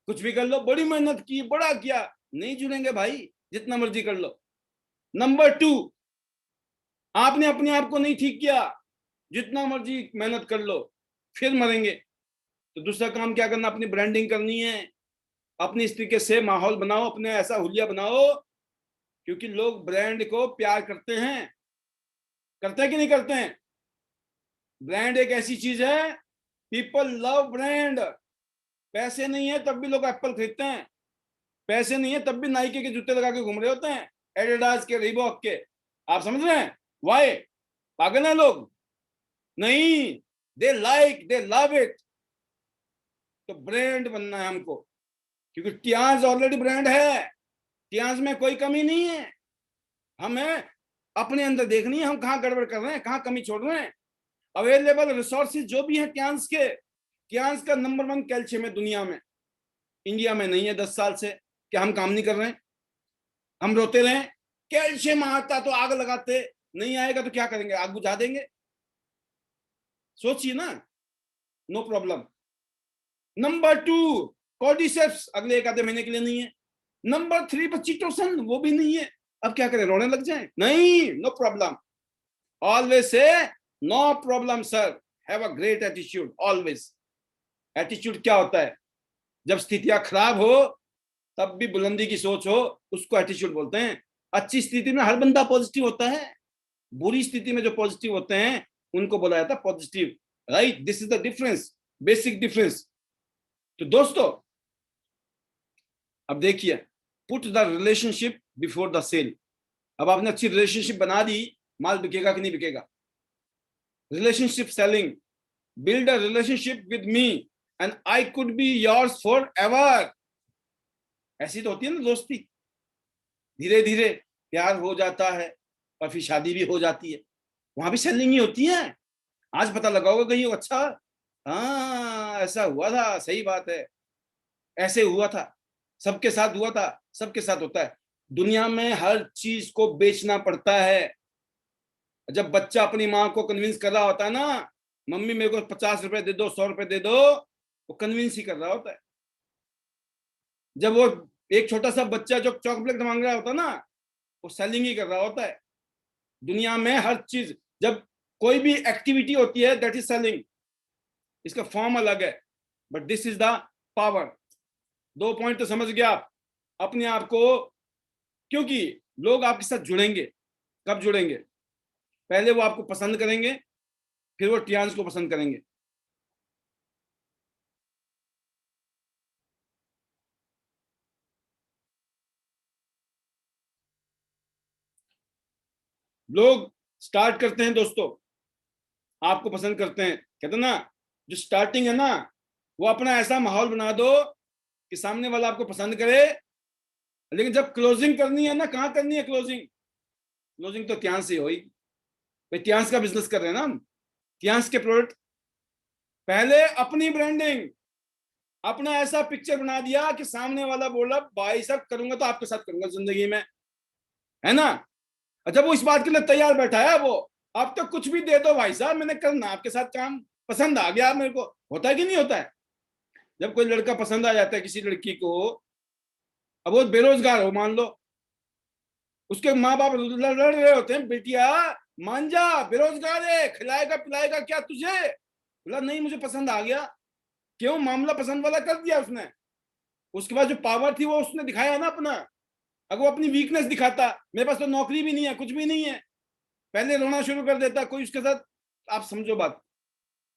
कुछ भी कर लो, बड़ी मेहनत की, बड़ा किया, नहीं जुड़ेंगे भाई, जितना मर्जी कर लो। नंबर 2, आपने अपने आप को नहीं ठीक किया, जितना मर्जी मेहनत कर लो, फिर मरेंगे। तो दूसरा काम क्या करना? अपनी ब्रांडिंग करनी है, अपनी इस तरीके से माहौल बनाओ, अपने ऐसा हुलिया बनाओ, क्योंकि लोग ब्रांड को प्यार करते हैं। करते हैं कि नहीं करते हैं? ब्रांड एक ऐसी चीज है, पीपल लव ब्रांड। पैसे नहीं है तब भी लोग एप्पल खरीदते हैं, पैसे नहीं है तब भी नाइके के जूते लगा के घूम रहे होते हैं, एडिडास के, रीबॉक के। आप समझ रहे हैं? वाई? पागल है लोग? नहीं, they like, they love it. तो ब्रांड बनना है हमको, क्योंकि टियांस ऑलरेडी ब्रांड है, टियांस में कोई कमी नहीं है। हमें अपने अंदर देखनी है, हम कहाँ गड़बड़ कर रहे हैं, कहाँ कमी छोड़ रहे हैं। अवेलेबल रिसोर्सेज जो भी है टियांस के, टियांस का नंबर 1 कैल्शियम है दुनिया में। इंडिया में नहीं है 10 साल से। क्या हम काम नहीं कर रहे हैं? हम रोते रहे? कैल्शियम आता तो आग लगाते, नहीं आएगा तो क्या करेंगे? आग बुझा देंगे। सोचिए ना, नो प्रॉब्लम। नंबर 2, कॉर्डिसेप्स अगले 1 आधे महीने के लिए नहीं है। नंबर 3 पर चिटोसन, वो भी नहीं है। अब क्या करें? रोने लग जाए? नहीं, no problem. Always say no problem sir, have a great attitude always. Attitude क्या होता है? जब स्थितियां खराब हो तब भी बुलंदी की सोच हो, उसको एटीट्यूड बोलते हैं। अच्छी स्थिति में हर बंदा पॉजिटिव होता है, बुरी स्थिति में जो पॉजिटिव होते हैं उनको बोला जाता है positive. Right? This is the difference, basic difference. तो दोस्तों अब देखिए, put the relationship before the sale. अब आपने अच्छी रिलेशनशिप बना दी, माल बिकेगा कि नहीं बिकेगा? Relationship selling, build a relationship with me and I could be yours for ever. ऐसी तो होती है ना दोस्ती, धीरे धीरे प्यार हो जाता है और फिर शादी भी हो जाती है, वहां भी सेलिंग ही होती है। आज पता लगाओगे कहीं, अच्छा हाँ ऐसा हुआ था, सही बात है, ऐसे हुआ था, सबके साथ हुआ था, सबके साथ होता है। दुनिया में हर चीज को बेचना पड़ता है। जब बच्चा अपनी माँ को कन्विंस कर रहा होता है ना, मम्मी मेरे को 50 रुपए दे दो, 100 रुपए दे दो, वो कन्विंस ही कर रहा होता है। जब वो एक छोटा सा बच्चा जो चॉकलेट मांग रहा होता है ना, वो सेलिंग ही कर रहा होता है। दुनिया में हर चीज, जब कोई भी एक्टिविटी होती है, दैट इज सेलिंग। इसका फॉर्म अलग है, but this is the power. 2 point तो समझ गया आप अपने आप को। क्योंकि लोग आपके साथ जुड़ेंगे, कब जुड़ेंगे? पहले वो आपको पसंद करेंगे, फिर वो टियांस को पसंद करेंगे। लोग स्टार्ट करते हैं दोस्तों, आपको पसंद करते हैं, कहते ना, जो स्टार्टिंग है ना, वो अपना ऐसा माहौल बना दो कि सामने वाला आपको पसंद करे। लेकिन जब क्लोजिंग करनी है ना, कहाँ करनी है क्लोजिंग? क्लोजिंग तो टियांस से होगी भाई, टियांस का बिजनेस कर रहे हैं ना हम, टियांस के प्रोडक्ट। पहले अपनी ब्रांडिंग, अपना ऐसा पिक्चर बना दिया कि सामने वाला बोला भाई साहब करूंगा तो आपके साथ करूंगा जिंदगी में, है ना? अच्छा, वो इस बात के लिए तैयार बैठा है, वो अब तो कुछ भी दे दो भाई साहब, मैंने करना आपके साथ काम, पसंद आ गया मेरे को। होता है कि नहीं होता है? जब कोई लड़का पसंद आ जाता है किसी लड़की को, अब वो बेरोजगार हो मान लो, उसके माँ बाप लड़ रहे होते हैं, बेटिया मान जा, बेरोजगार है, खिलाएगा पिलाएगा क्या तुझे? बोला नहीं, मुझे पसंद आ गया। क्यों? मामला पसंद वाला कर दिया उसने। उसके बाद जो पावर थी वो उसने दिखाया ना अपना। अगर वो अपनी वीकनेस दिखाता, मेरे पास तो नौकरी भी नहीं है, कुछ भी नहीं है, पहले रोना शुरू कर देता कोई उसके साथ। आप समझो बात,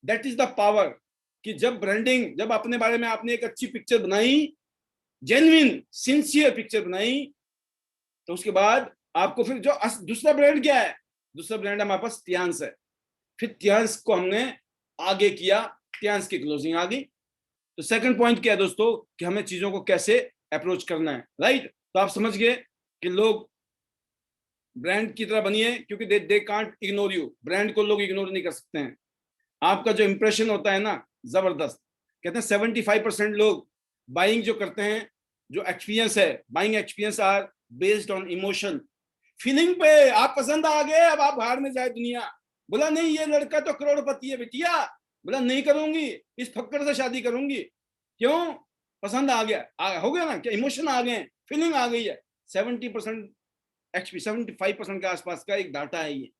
दैट इज द पावर। कि जब ब्रांडिंग, जब अपने बारे में आपने एक अच्छी पिक्चर बनाई, जेन्युइन सिंसियर पिक्चर बनाई, तो उसके बाद आपको फिर जो दूसरा ब्रांड क्या है? दूसरा ब्रांड हमारे पास टियांस है। फिर टियांस को हमने आगे किया, टियांस की क्लोजिंग आ गई। तो सेकंड पॉइंट क्या है दोस्तों? कि हमें चीजों को कैसे अप्रोच करना है। राइट? तो आप समझ गए कि लोग ब्रांड की तरह बनिए, क्योंकि they can't ignore you. Brand को लोग इग्नोर नहीं कर सकते हैं। आपका जो इंप्रेशन होता है ना, जबरदस्त। कहते हैं 75% लोग बाइंग जो करते हैं, जो एक्सपीरियंस है, buying experience are based on emotion, feeling पे। आप पसंद आ गए, अब आप बाहर में जाए दुनिया। बोला नहीं ये लड़का तो करोड़पति है बिटिया, बोला नहीं करूंगी, इस फक्कर से शादी करूंगी। क्यों? पसंद आ गया, हो गया ना, क्या इमोशन आ गए, फीलिंग आ गई है। 70% एक्चुअली 75% के आसपास का एक डाटा है ये।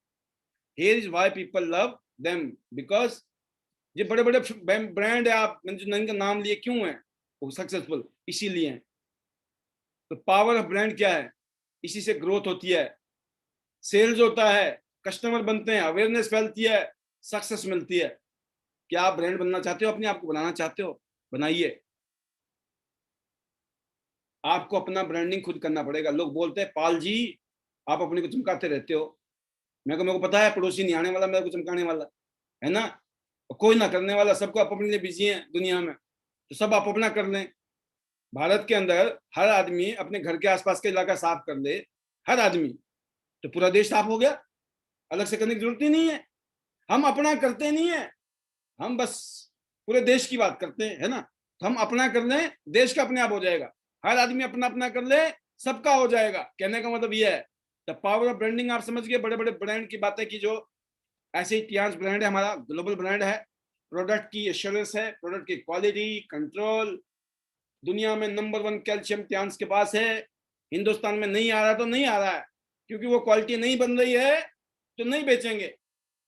Here is why people love them, because ये बड़े बड़े ब्रांड है, आप जिनका नाम लिए क्यों है वो सक्सेसफुल, इसीलिए है। तो पावर ऑफ ब्रांड क्या है? इसी से ग्रोथ होती है, सेल्स होता है, कस्टमर बनते हैं, अवेयरनेस फैलती है, सक्सेस मिलती है। क्या आप ब्रांड बनना चाहते हो? अपने आप को बनाना चाहते हो? बनाइए। आपको अपना ब्रांडिंग खुद करना पड़ेगा। लोग बोलते हैं पाल जी आप अपने को चमकाते रहते हो। मेरे को पता है पड़ोसी नहीं आने वाला मेरे को चमकाने वाला, है ना, कोई ना करने वाला, सबको आप अपने लिए बिजी है दुनिया में, तो सब आप अपना कर लें। भारत के अंदर हर आदमी अपने घर के आसपास का इलाका साफ कर ले, हर आदमी, तो पूरा देश साफ हो गया। अलग से करने की जरूरत ही नहीं है। हम अपना करते नहीं है, हम बस पूरे देश की बात करते हैं, है ना। तो हम अपना कर लें, देश का अपने आप हो जाएगा। हर आदमी अपना अपना कर ले, सबका हो जाएगा। कहने का मतलब ये है, द पावर ऑफ ब्रांडिंग। आप समझ गए, बड़े बड़े ब्रांड की बातें की, जो ऐसे ही टियांस ब्रांड है हमारा, ग्लोबल ब्रांड है। प्रोडक्ट की एश्योरेंस है, प्रोडक्ट की क्वालिटी कंट्रोल, दुनिया में नंबर 1 कैल्शियम टियांस के पास है। हिंदुस्तान में नहीं आ रहा तो नहीं आ रहा है, क्योंकि वो क्वालिटी नहीं बन रही है तो नहीं बेचेंगे।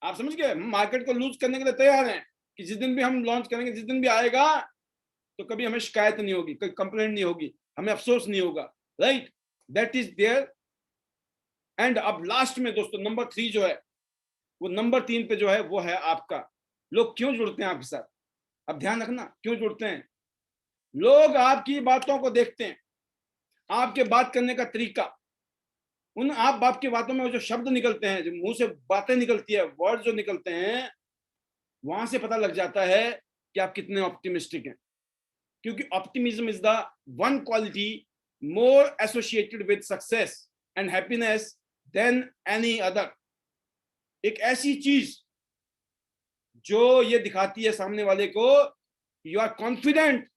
आप समझ गए, मार्केट को लूज करने के लिए तैयार हैं कि जिस दिन भी हम लॉन्च करेंगे, जिस दिन भी आएगा, तो कभी हमें शिकायत नहीं होगी, कोई कंप्लेंट नहीं होगी, हमें अफसोस नहीं होगा। Right, that is there. And अब लास्ट में दोस्तों नंबर 3 जो है, वो नंबर 3 पे जो है वो है आपका, लोग क्यों जुड़ते हैं आपके साथ। अब ध्यान रखना, क्यों जुड़ते हैं लोग? आपकी बातों को देखते हैं, आपके बात करने का तरीका, उन आप बाप की बातों में जो शब्द निकलते हैं, जो मुंह से बातें निकलती है, वर्ड जो निकलते हैं, वहां से पता लग जाता है कि आप कितने ऑप्टिमिस्टिक हैं। क्योंकि optimism is the one quality more associated with success and happiness than any other. एक ऐसी चीज जो ये दिखाती है सामने वाले को, यू आर कॉन्फिडेंट।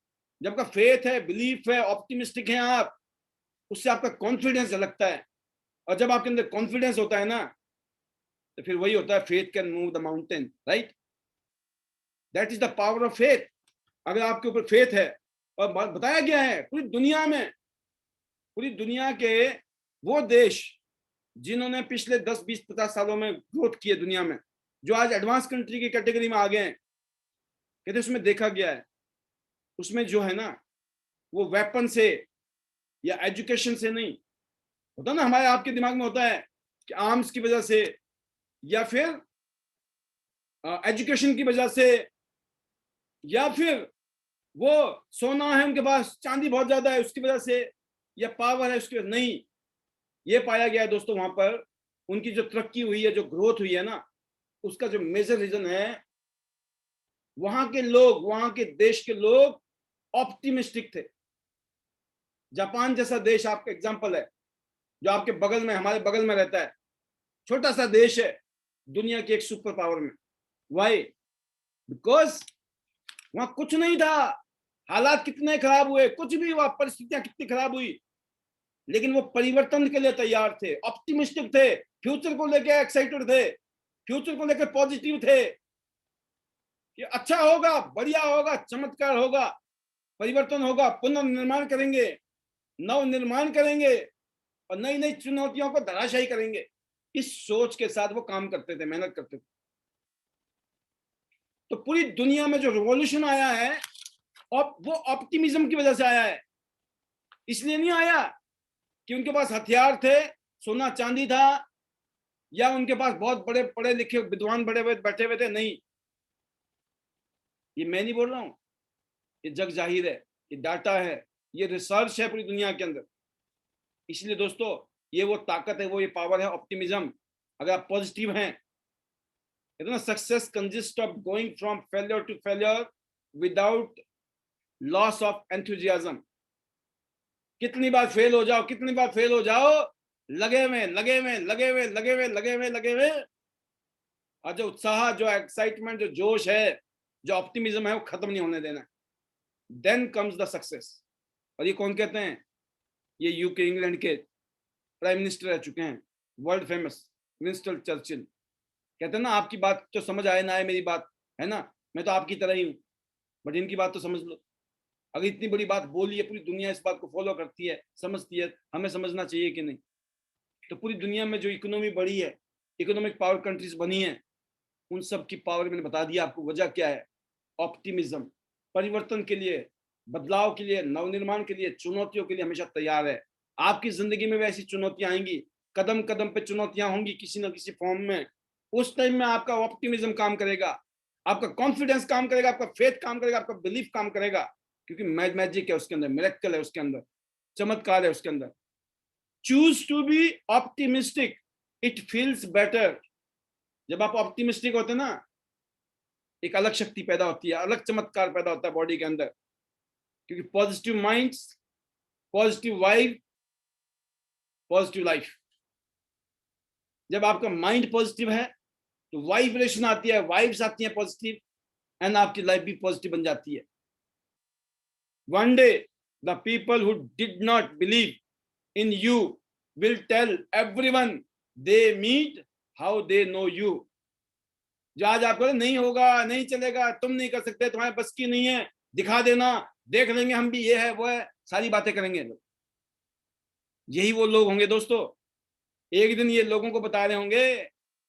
जब का फेथ है, बिलीफ है, ऑप्टिमिस्टिक है आप, उससे आपका कॉन्फिडेंस झलकता है। और जब आपके अंदर कॉन्फिडेंस होता है ना, तो फिर वही होता है, faith can move the mountain. Right, that is the power of faith. अगर आपके ऊपर फेथ है, और बताया गया है पूरी दुनिया में, पूरी दुनिया के वो देश जिन्होंने पिछले 10, 20, 50 सालों में ग्रोथ की है दुनिया में, जो आज एडवांस कंट्री की कैटेगरी में आ गए हैं, कहते उसमें देखा गया है, उसमें जो है ना, वो वेपन से या एजुकेशन से नहीं होता ना, हमारे आपके दिमाग में होता है कि आर्म्स की वजह से, या फिर एजुकेशन की वजह से, या फिर वो सोना है उनके पास, चांदी बहुत ज्यादा है उसकी वजह से, या पावर है उसकी वजह। नहीं, ये पाया गया है दोस्तों, वहां पर उनकी जो तरक्की हुई है, जो ग्रोथ हुई है ना, उसका जो मेजर रीजन है, वहां के लोग, वहां के देश के लोग ऑप्टिमिस्टिक थे। जापान जैसा देश आपका एग्जांपल है, जो आपके बगल में, हमारे बगल में रहता है, छोटा सा देश है, दुनिया की एक सुपर पावर में। वाई? बिकॉज वहां कुछ नहीं था, हालात कितने खराब हुए, कुछ भी हुआ, परिस्थितियां कितनी खराब हुई, लेकिन वो परिवर्तन के लिए तैयार थे, ऑप्टिमिस्टिक थे, फ्यूचर को लेकर एक्साइटेड थे, फ्यूचर को लेकर पॉजिटिव थे कि अच्छा होगा, बढ़िया होगा, चमत्कार होगा, परिवर्तन होगा, पुनर्निर्माण करेंगे, नव निर्माण करेंगे, और नई नई चुनौतियों को धराशायी करेंगे। इस सोच के साथ वो काम करते थे, मेहनत करते थे। तो पूरी दुनिया में जो रिवॉल्यूशन आया है, और वो ऑप्टिमिज्म की वजह से आया है। इसलिए नहीं आया कि उनके पास हथियार थे, सोना चांदी था, या उनके पास बहुत बड़े पढ़े लिखे विद्वान बड़े हुए बैठे हुए थे। नहीं, ये मैं नहीं बोल रहा हूं, ये जग जाहिर है, ये डाटा है, ये रिसर्च है पूरी दुनिया के अंदर। इसलिए दोस्तों, ये वो ताकत है, वो ये पावर है, ऑप्टिमिज्म। अगर आप पॉजिटिव हैं, इतना success consist of going from failure to failure without loss of enthusiasm. कितनी बार फेल हो जाओ, कितनी बार फेल हो जाओ, लगे हुए लगे हुए लगे हुए लगे हुए लगे हुए लगे हुए, और जो उत्साह, जो एक्साइटमेंट, जो जोश है, जो ऑप्टिमिज्म है, वो खत्म नहीं होने देना। Then comes the success. और ये कौन कहते हैं? ये यूके, इंग्लैंड के प्राइम मिनिस्टर रह चुके हैं, वर्ल्ड फेमस विंस्टन चर्चिल। कहते हैं ना, आपकी बात तो समझ आए ना आए मेरी बात, है ना, मैं तो आपकी तरह ही हूँ, बट इनकी बात तो समझ लो। अगर इतनी बड़ी बात बोली है, पूरी दुनिया इस बात को फॉलो करती है, समझती है, हमें समझना चाहिए कि नहीं? तो पूरी दुनिया में जो इकोनॉमी बढ़ी है, इकोनॉमिक पावर कंट्रीज बनी है, उन सब की पावर मैंने बता दिया आपको। वजह क्या है? ऑप्टिमिज्म। परिवर्तन के लिए, बदलाव के लिए, नवनिर्माण के लिए, चुनौतियों के लिए हमेशा तैयार है। आपकी जिंदगी में वैसी चुनौतियां आएंगी, कदम कदम पे चुनौतियां होंगी किसी ना किसी फॉर्म में। उस टाइम में आपका ऑप्टिमिज्म काम करेगा, आपका कॉन्फिडेंस काम करेगा, आपका फेथ काम करेगा, आपका बिलीफ काम करेगा, क्योंकि मैजिक है उसके अंदर, मिरेकल है उसके अंदर, चमत्कार है उसके अंदर। Choose to be optimistic, it feels better. जब आप ऑप्टिमिस्टिक होते हैं ना, एक अलग शक्ति पैदा होती है, अलग चमत्कार पैदा होता है बॉडी के अंदर, क्योंकि positive minds, positive vibe, positive life. जब आपका माइंड पॉजिटिव है तो वाइब्रेशन आती है, वाइब्स आती है पॉजिटिव, एंड आपकी लाइफ भी पॉजिटिव बन जाती है। One day the people who did not believe in you will tell everyone they meet how they know you. जो आज आपको नहीं होगा, नहीं चलेगा, तुम नहीं कर सकते, तुम्हारे बस की नहीं है, दिखा देना, देख लेंगे हम भी, ये है वो है, सारी बातें करेंगे लोग। यही वो लोग होंगे दोस्तों, एक दिन ये लोगों को बता रहे होंगे,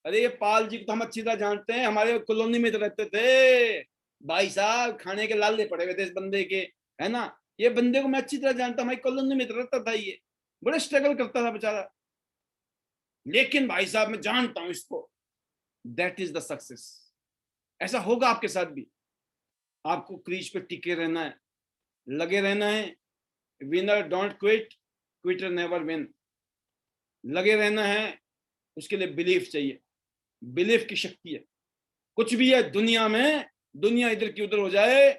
अरे ये पाल जी को तो हम अच्छी तरह जानते हैं, हमारे कॉलोनी में तो रहते थे, भाई साहब खाने के लाले पड़े हुए थे इस बंदे के, है ना, ये बंदे को मैं अच्छी तरह जानता, हमारी कॉलोनी में तो रहता था, ये बड़े स्ट्रगल करता था बेचारा, लेकिन भाई साहब मैं जानता हूं इसको। That is the success. ऐसा होगा आपके साथ भी। आपको क्रीज पे टिके रहना है, लगे रहना है। Winner don't quit, Quetta never win. लगे रहना है, उसके लिए बिलीफ चाहिए, बिलीफ की शक्ति है। कुछ भी है दुनिया में, दुनिया इधर की उधर हो जाए,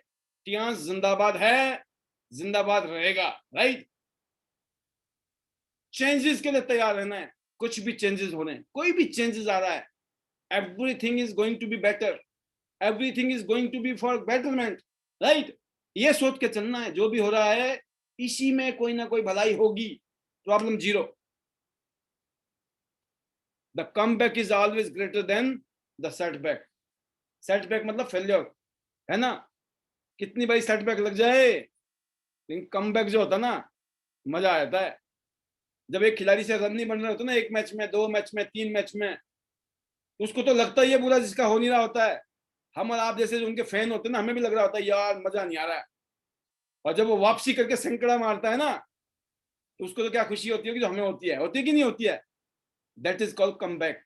टियांस जिंदाबाद है, जिंदाबाद रहेगा, राइट। चेंजेस के लिए तैयार रहना है, कुछ भी चेंजेस हो रहे हैं, कोई भी चेंजेस आ रहा है, everything is going to be better, everything is going to be for betterment, right. ये सोच के चलना है, जो भी हो रहा है इसी में कोई ना कोई भलाई होगी। Problem zero. The comeback is always greater than the setback. Setback मतलब फेल्योर, है ना, कितनी बड़ी सेटबैक लग जाए, लेकिन कमबैक जो होता ना, मजा आता है। जब एक खिलाड़ी से रन नहीं बन रहे होते ना, एक मैच में, दो मैच में, तीन मैच में, उसको तो लगता ही है बुरा जिसका हो नहीं रहा होता है। हम और आप जैसे जो उनके फैन होते हैं ना, हमें भी लग रहा होता है यार मजा नहीं आ रहा है, और जब वो वापसी करके सैंकड़ा मारता है ना, तो उसको तो क्या खुशी होती है कि जो हमें होती है कि नहीं होती है। That is called come back.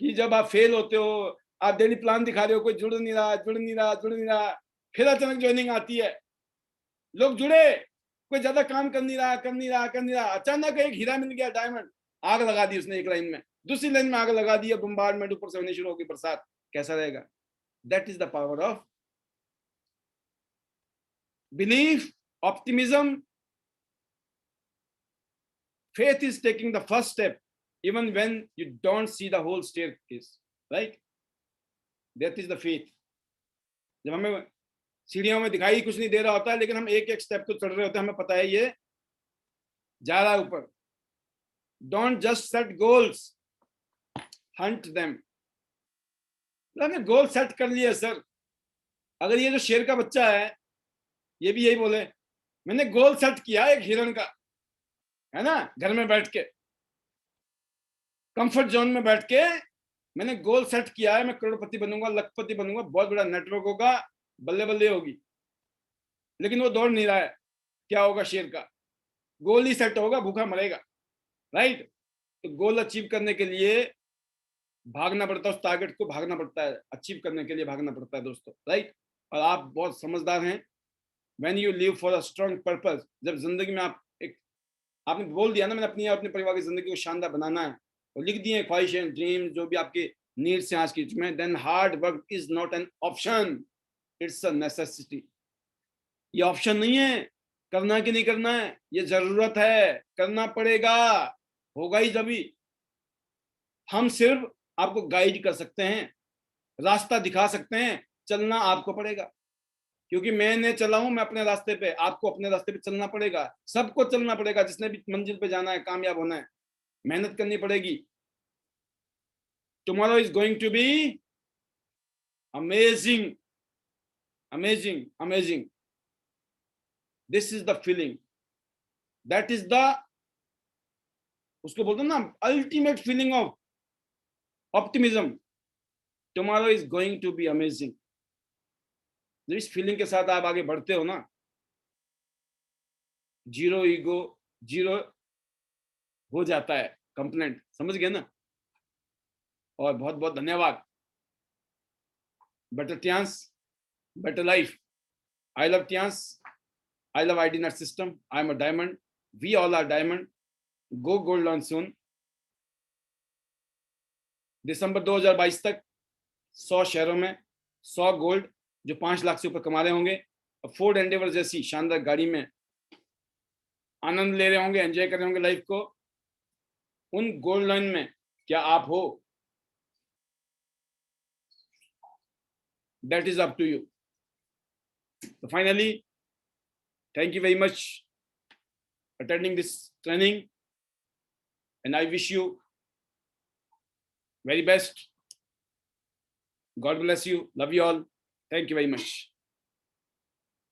कि जब आप फेल होते हो, आप डेली प्लान दिखा रहे हो, कोई जुड़ नहीं रहा, जुड़ नहीं रहा, जुड़ नहीं रहा, फिर अचानक ज्वाइनिंग आती है, लोग जुड़े, कोई ज्यादा काम कर नहीं रहा, कर नहीं रहा, कर नहीं रहा, अचानक एक हीरा मिल गया, डायमंड, आग लगा दी उसने एक लाइन में, दूसरी लाइन में आग लगा दी, बम्बार्डमेंट ऊपर से होनी शुरू होगी, बरसात, कैसा रहेगा? That is the power of belief, optimism. Faith is taking the first step even when you don't see the whole staircase, right? That is the faith. जब हमें सीढ़ियों में दिखाई कुछ नहीं दे रहा होता है, लेकिन हम एक एक स्टेप तो चढ़ रहे होते हैं, हमें पता है ये जा रहा है ऊपर। Don't just set goals, Hunt them. मैंने गोल सेट कर लिया सर। अगर ये जो शेर का बच्चा है, ये भी यही बोले, मैंने गोल सेट किया एक हिरण का, है ना, घर में बैठ के, कंफर्ट जोन में बैठ के मैंने गोल सेट किया है, मैं करोड़पति बनूंगा, लखपति बनूंगा, बहुत बड़ा नेटवर्क होगा, बल्ले बल्ले होगी, लेकिन वो दौड़ नहीं रहा है। क्या होगा शेर का? गोल ही सेट होगा, भूखा मरेगा, राइट। तो गोल अचीव करने के लिए भागना पड़ता है, उस टारगेट को भागना पड़ता है, अचीव करने के लिए भागना पड़ता है दोस्तों, राइट। और आप बहुत समझदार हैं। When you live for a strong purpose, जब जिंदगी में आप एक, आपने बोल दिया ना, मैंने अपनी अपने परिवार की जिंदगी को शानदार बनाना है, और लिख दिए ख्वाहिशें, ड्रीम, जो भी आपके नीड्स हैं आज की, में then hard work is not an option, it's a necessity. ये ऑप्शन नहीं है, करना कि नहीं करना है, ये जरूरत है, करना पड़ेगा, होगा ही जभी। हम सिर्फ आपको गाइड कर सकते हैं, रास्ता दिखा सकते हैं, चलना आपको पड़ेगा, क्योंकि मैंने चला हूं, मैं अपने रास्ते पे, आपको अपने रास्ते पे चलना पड़ेगा, सबको चलना पड़ेगा, जिसने भी मंजिल पे जाना है, कामयाब होना है। मेहनत करनी पड़ेगी। Tomorrow is going to be amazing, amazing, amazing. This is the feeling, that is the, उसको बोलते हैं ना, ultimate feeling of optimism. Tomorrow is going to be amazing. इस फीलिंग के साथ आप आगे बढ़ते हो ना, जीरो ईगो, जीरो हो जाता है कंप्लेंट, समझ गए ना। और बहुत बहुत धन्यवाद। Better Tiens, better life. I love Tiens, I love ID Nut System. I am a diamond. We all are diamond. Go gold on soon. दिसंबर 2022 तक 100 शहरों में 100 गोल्ड जो 5 लाख से ऊपर कमा रहे होंगे, और फोर्ड एंडेवर जैसी शानदार गाड़ी में आनंद ले रहे होंगे, एंजॉय कर रहे होंगे लाइफ को। उन गोल्ड लाइन में क्या आप हो? That is up to you. So finally, thank you very much attending this training, and I wish you very best. God bless you. Love you all. Thank you very much.